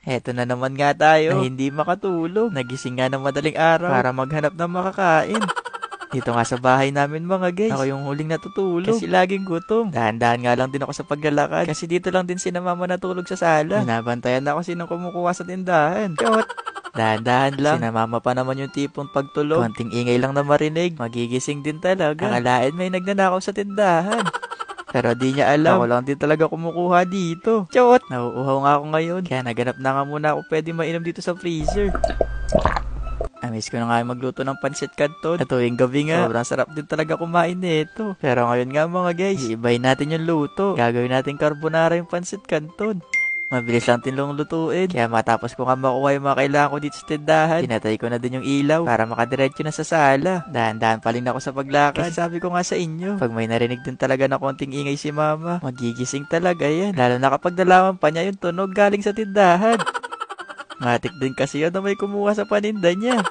Eto na naman nga tayo na hindi makatulog. Nagising nga ng madaling araw para maghanap ng makakain. Dito nga sa bahay namin mga guys, ako yung huling natutulog kasi laging gutom. Dahan-dahan nga lang din ako sa paglalakad kasi dito lang din sina mama natulog sa sala. Binabantayan ako sinong kumukuha sa tindahan. Chot! Dahan-dahan lang. Sina mama pa naman yung tipong pagtulog. Konting ingay lang na marinig, magigising din talaga. Akalain may nagnanakaw sa tindahan. Pero di niya alam, ako lang din talaga kumukuha dito. Chot! Nauuhaw nga ako ngayon, kaya naganap na nga muna ako pwede mainom dito sa freezer. Amiss ko na nga magluto ng pancit canton. At tuwing gabi nga, sobrang sarap din talaga kumain nito. Pero ngayon nga mga guys, iibahin natin yung luto. Gagawin natin carbonara yung pancit canton. Mabilis lang tinlong lutuin. Kaya matapos ko nga makuha yung mga kailangan ko dito sa tindahan, pinatay ko na din yung ilaw para makadiretso na sa sala. Dahan-dahan pa rin ako sa paglakad. Kasi sabi ko nga sa inyo, pag may narinig din talaga na konting ingay si mama, magigising talaga yan. Lalo na kapag nalaman pa niya yung tunog galing sa tindahan. Matik din kasi yun na may kumuha sa paninda niya.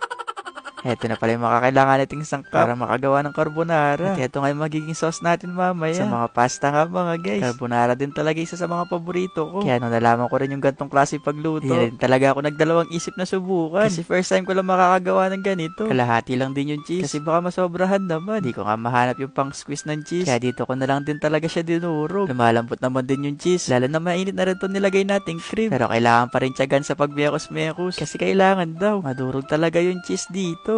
Eto na pala yung makakailangan nating sangkap para makagawa ng carbonara. At eto nga yung magiging sauce natin mamaya. Sa mga pasta nga mga guys. Carbonara din talaga isa sa mga paborito ko. Kaya nung nalaman ko rin yung gantong klase pagluto, hindi rin talaga ako nagdalawang isip na subukan. Kasi first time ko lang makakagawa ng ganito. Kalahati lang din yung cheese. Kasi baka masobrahan naman. Di ko nga mahanap yung pang squeeze ng cheese. Kaya dito ko na lang din talaga siya dinurog. Lumalambot naman din yung cheese. Lalo na mainit na rin ito nilagay nating cream. Pero kailangan pa rin tiyagan sa pagmekos-mekos. Kasi kailangan daw. Madurog talaga yung cheese dito.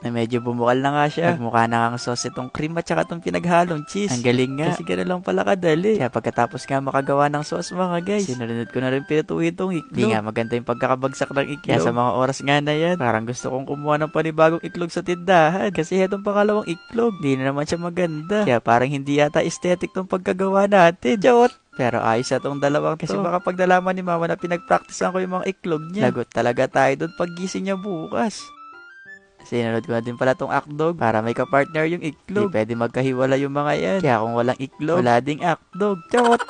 Na medyo bumukal na nga siya. Nagmukha na nga sauce itong cream at saka itong pinaghalong cheese. Ang galing nga. Kasi gano'n lang pala kadali. Kaya pagkatapos nga makagawa ng sauce mga guys, sinunod ko na rin pinutuwi itong iklog. Di nga maganda yung pagkakabagsak ng iklog. Kaya sa mga oras nga na yan, parang gusto kong kumuha ng panibagong iklog sa tindahan. Kasi itong pangalawang iklog, di na naman siya maganda. Kaya parang hindi yata aesthetic tong pagkagawa natin. Chot! Pero ayos na tong dalawang to. Kasi baka pag nalaman ni mama na pinagpraktisan ko yung mga iklog niya, lagot talaga tayo doon pag gising niya bukas. Sinunod ko na din pala tong akdog para may kapartner yung iklog. Di pwede magkahiwala yung mga yan. Kaya kung walang iklog, wala ding akdog. Chot!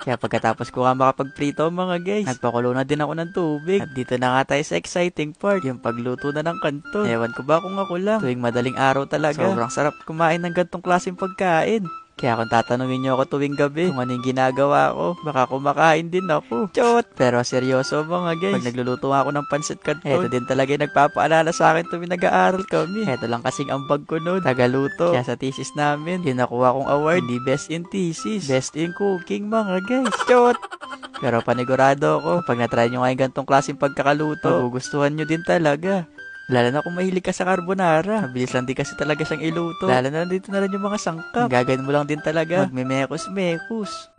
Kaya pagkatapos ko nga makapagprito mga guys, nagpakulo na din ako ng tubig. At dito na nga tayo sa exciting part, yung pagluto na ng kanton. Ewan ko ba kung ako lang, tuwing madaling araw talaga, sobrang sarap kumain ng gantong klaseng pagkain. Kaya kung tatanungin niyo ako tuwing gabi kung anong ginagawa ko, baka kumakain din ako. Chot! Pero seryoso mga guys, pag nagluluto ako ng pancit canton, eto din talaga yung nagpapaalala sa akin tuwing nag-aaral kami. Eto lang kasing ambag ko nun, tagaluto. Kaya sa thesis namin, yung nakuha kong award, hindi best in thesis, best in cooking mga guys. Chot! Pero panigurado ako, pag natry nyo nga yung gantong klaseng pagkakaluto, magugustuhan nyo din talaga. Lalo na kung mahilig ka sa carbonara. Mabilis lang din kasi talaga siyang iluto. Lalo na dito na rin yung mga sangkap. Gagawin mo lang din talaga. Magmemekos-mekos.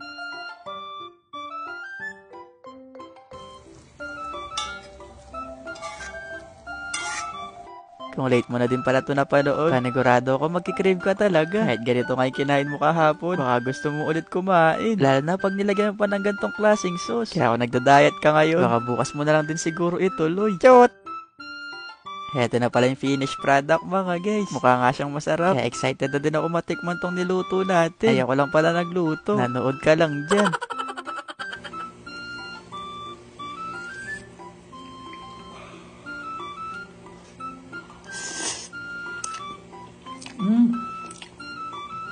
Kung late mo na din pala ito napanood, panigurado ako magkikrave ka talaga. Kahit ganito nga yung kinain mo kahapon, baka gusto mo ulit kumain. Lalo na pag nilagyan pa ng gantong klaseng sauce. Kaya kung nagda-diet ka ngayon, baka bukas mo na lang din siguro ituloy. Chot! Heto na pala yung finished product mga guys. Mukha nga siyang masarap. Kaya excited na din ako matikman tong niluto natin. Ayaw ko lang pala nagluto. Nanood ka lang dyan.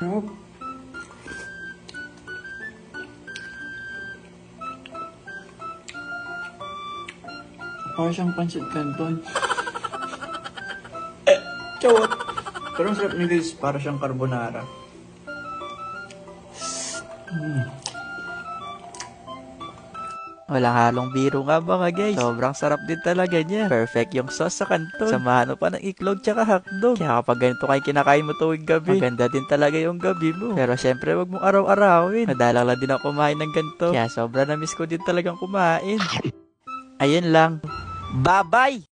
Sarap. Para siyang pancit canton. Chot! Pero ang sarap niya guys, para siyang carbonara. Walang halong biro nga mga guys. Sobrang sarap din talaga niya. Perfect yung sauce sa kanton. Samahan mo pa ng iklog tsaka hotdog. Kaya kapag ganito kayo kinakain mo tuwing gabi, maganda din talaga yung gabi mo. Pero syempre wag mong araw-arawin. Madalang lang din ako kumain ng ganito. Kaya sobra na miss ko din talagang kumain. Ayun lang. Bye-bye!